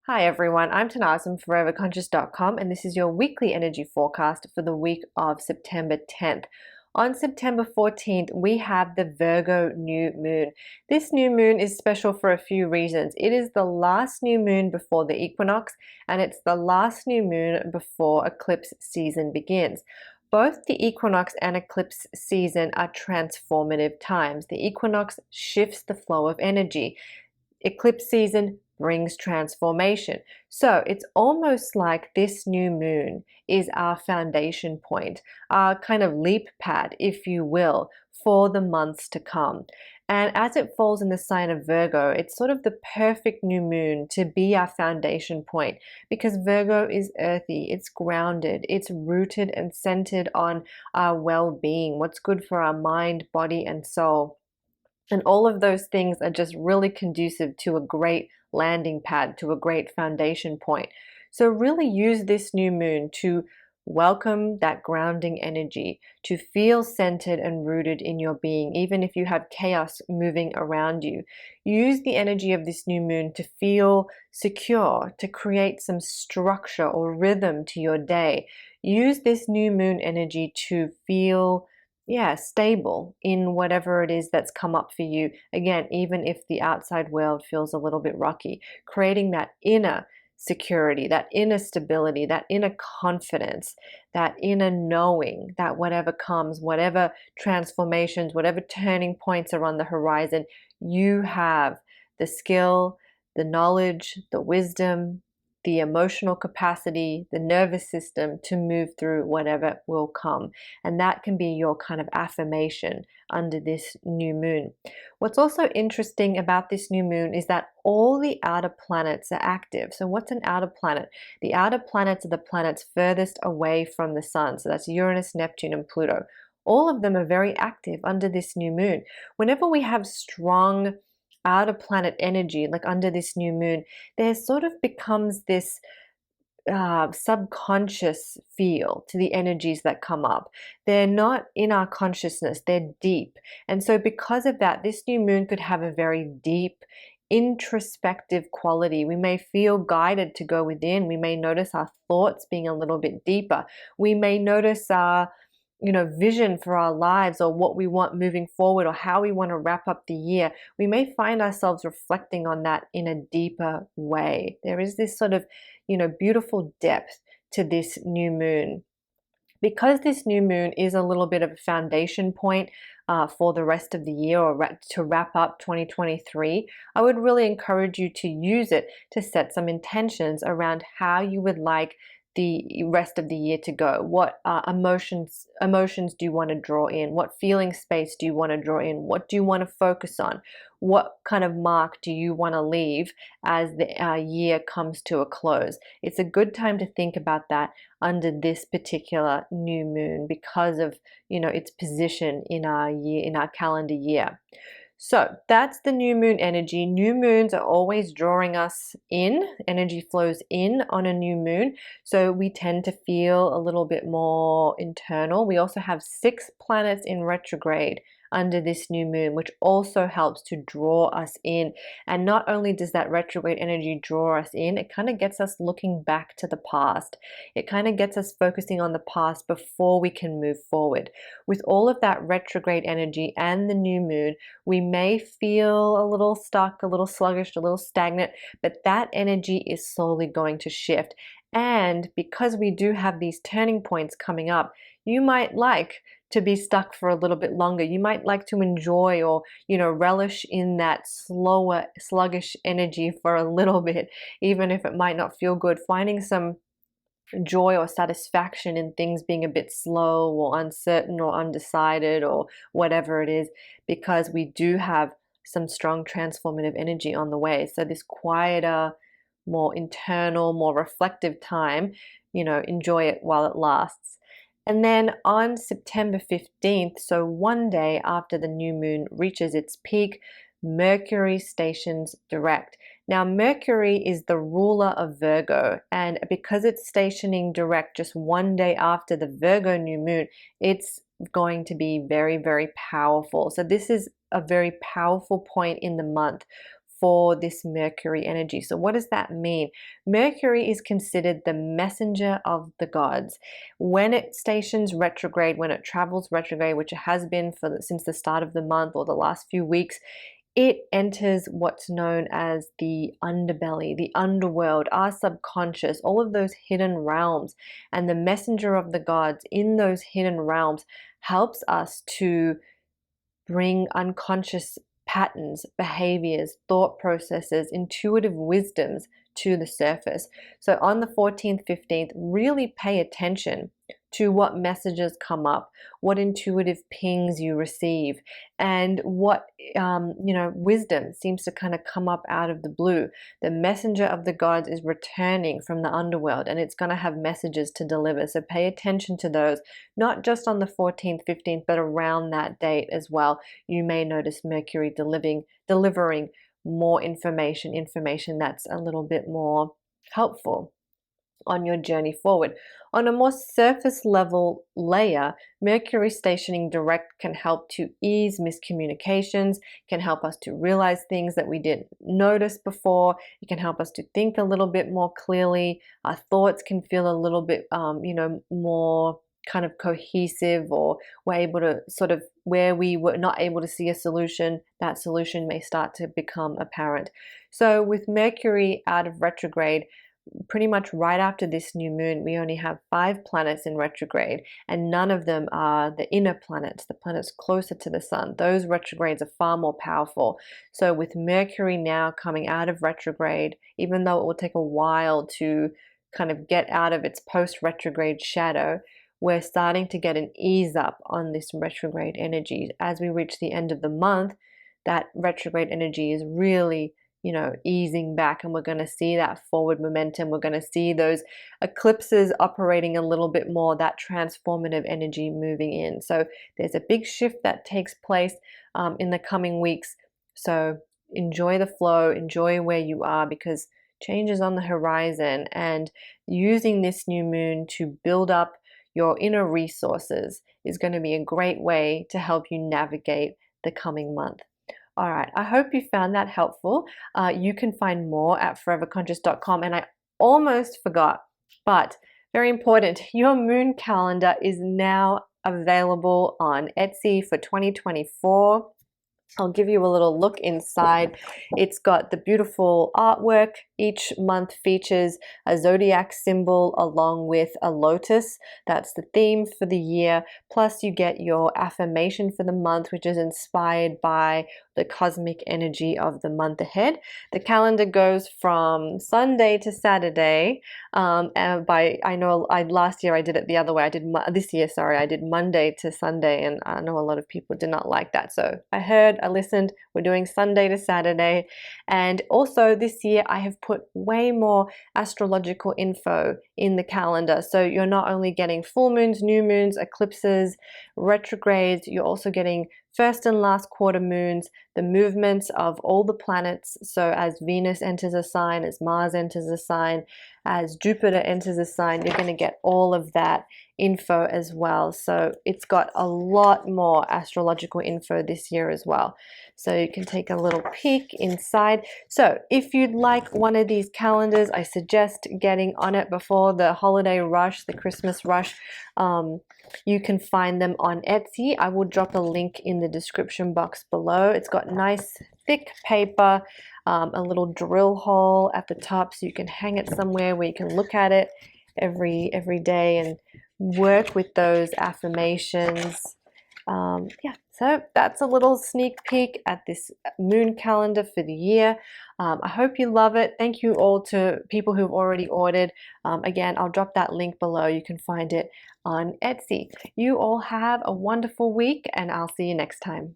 Hi everyone, I'm Tanaaz from foreverconscious.com and this is your weekly energy forecast for the week of September 10th. On September 14th, we have the Virgo new moon. This new moon is special for a few reasons. It is the last new moon before the equinox and it's the last new moon before eclipse season begins. Both the equinox and eclipse season are transformative times. The equinox shifts the flow of energy. Eclipse season brings transformation. So it's almost like this new moon is our foundation point, our kind of leap pad, if you will, for the months to come. And as it falls in the sign of Virgo, it's sort of the perfect new moon to be our foundation point because Virgo is earthy, it's grounded, it's rooted and centered on our well-being, what's good for our mind, body, and soul. And all of those things are just really conducive to a great landing pad, to a great foundation point. So really use this new moon to welcome that grounding energy, to feel centered and rooted in your being, even if you have chaos moving around you. Use the energy of this new moon to feel secure, to create some structure or rhythm to your day. Use this new moon energy to feel stable in whatever it is that's come up for you. Again, even if the outside world feels a little bit rocky, creating that inner security, that inner stability, that inner confidence, that inner knowing that whatever comes, whatever transformations, whatever turning points are on the horizon, you have the skill, the knowledge, the wisdom, the emotional capacity, the nervous system to move through whatever will come. And that can be your kind of affirmation under this new moon. What's also interesting about this new moon is that all the outer planets are active. So what's an outer planet? The outer planets are the planets furthest away from the sun. So that's Uranus, Neptune, and Pluto. All of them are very active under this new moon. Whenever we have strong outer planet energy, like under this new moon, there sort of becomes this subconscious feel to the energies that come up. They're not in our consciousness, they're deep. And so because of that, this new moon could have a very deep, introspective quality. We may feel guided to go within. We may notice our thoughts being a little bit deeper. We may notice our vision for our lives or what we want moving forward or how we want to wrap up the year. We may find ourselves reflecting on that in a deeper way. There is this sort of, beautiful depth to this new moon. Because this new moon is a little bit of a foundation point for the rest of the year or to wrap up 2023, I would really encourage you to use it to set some intentions around how you would like the rest of the year to go. What emotions do you want to draw in? What feeling space do you want to draw in? What do you want to focus on? What kind of mark do you want to leave as the year comes to a close? It's a good time to think about that under this particular new moon because of its position in our year, in our calendar year. So that's the new moon energy. New moons are always drawing us in. Energy flows in on a new moon. So we tend to feel a little bit more internal. We also have 6 planets in retrograde under this new moon, which also helps to draw us in. And not only does that retrograde energy draw us in, it kind of gets us looking back to the past. It kind of gets us focusing on the past before we can move forward. With all of that retrograde energy and the new moon, we may feel a little stuck, a little sluggish, a little stagnant, but that energy is slowly going to shift. And because we do have these turning points coming up, you might like to be stuck for a little bit longer. You might like to enjoy or, relish in that slower, sluggish energy for a little bit, even if it might not feel good. Finding some joy or satisfaction in things being a bit slow or uncertain or undecided or whatever it is, because we do have some strong transformative energy on the way. So this quieter, more internal, more reflective time, enjoy it while it lasts. And then on September 15th, so one day after the new moon reaches its peak, Mercury stations direct. Now, Mercury is the ruler of Virgo, and because it's stationing direct just one day after the Virgo new moon, it's going to be very, very powerful. So this is a very powerful point in the month for this Mercury energy. So what does that mean? Mercury is considered the messenger of the gods. When it stations retrograde, when it travels retrograde, which it has been since the start of the month or the last few weeks, it enters what's known as the underbelly, the underworld, our subconscious, all of those hidden realms. And the messenger of the gods in those hidden realms helps us to bring unconscious patterns, behaviors, thought processes, intuitive wisdoms to the surface. So on the 14th, 15th, really pay attention to what messages come up, what intuitive pings you receive, and what wisdom seems to kind of come up out of the blue. The messenger of the gods is returning from the underworld, and it's going to have messages to deliver. So pay attention to those, not just on the 14th, 15th, but around that date as well. You may notice Mercury delivering more information that's a little bit more helpful on your journey forward. On a more surface level layer, Mercury stationing direct can help to ease miscommunications, can help us to realize things that we didn't notice before. It can help us to think a little bit more clearly. Our thoughts can feel a little bit, more kind of cohesive, or we're able to sort of, where we were not able to see a solution, that solution may start to become apparent. So with Mercury out of retrograde, pretty much right after this new moon, we only have 5 planets in retrograde, and none of them are the inner planets, the planets closer to the sun. Those retrogrades are far more powerful. So with Mercury now coming out of retrograde, even though it will take a while to kind of get out of its post-retrograde shadow, we're starting to get an ease up on this retrograde energy. As we reach the end of the month, that retrograde energy is really easing back, and we're going to see that forward momentum. We're going to see those eclipses operating a little bit more, that transformative energy moving in. So there's a big shift that takes place in the coming weeks. So enjoy the flow, enjoy where you are, because change is on the horizon, and using this new moon to build up your inner resources is going to be a great way to help you navigate the coming month. All right, I hope you found that helpful. You can find more at foreverconscious.com. And I almost forgot, but very important, your moon calendar is now available on Etsy for 2024. I'll give you a little look inside. It's got the beautiful artwork. Each month features a zodiac symbol along with a lotus. That's the theme for the year. Plus you get your affirmation for the month, which is inspired by the cosmic energy of the month ahead. The calendar goes from Sunday to Saturday. Last year I did it the other way. This year, I did Monday to Sunday, and I know a lot of people did not like that. So I listened, we're doing Sunday to Saturday. And also this year I have put way more astrological info in the calendar. So you're not only getting full moons, new moons, eclipses, retrogrades, you're also getting first and last quarter moons, the movements of all the planets. So as Venus enters a sign, as Mars enters a sign, as Jupiter enters a sign, you're going to get all of that info as well. So it's got a lot more astrological info this year as well. So you can take a little peek inside. So if you'd like one of these calendars, I suggest getting on it before the holiday rush, the Christmas rush. You can find them on Etsy. I will drop a link in the description box below. It's got nice thick paper, a little drill hole at the top, so you can hang it somewhere where you can look at it every day and work with those affirmations. So that's a little sneak peek at this moon calendar for the year. I hope you love it. Thank you all to people who've already ordered. Again, I'll drop that link below. You can find it on Etsy. You all have a wonderful week, and I'll see you next time.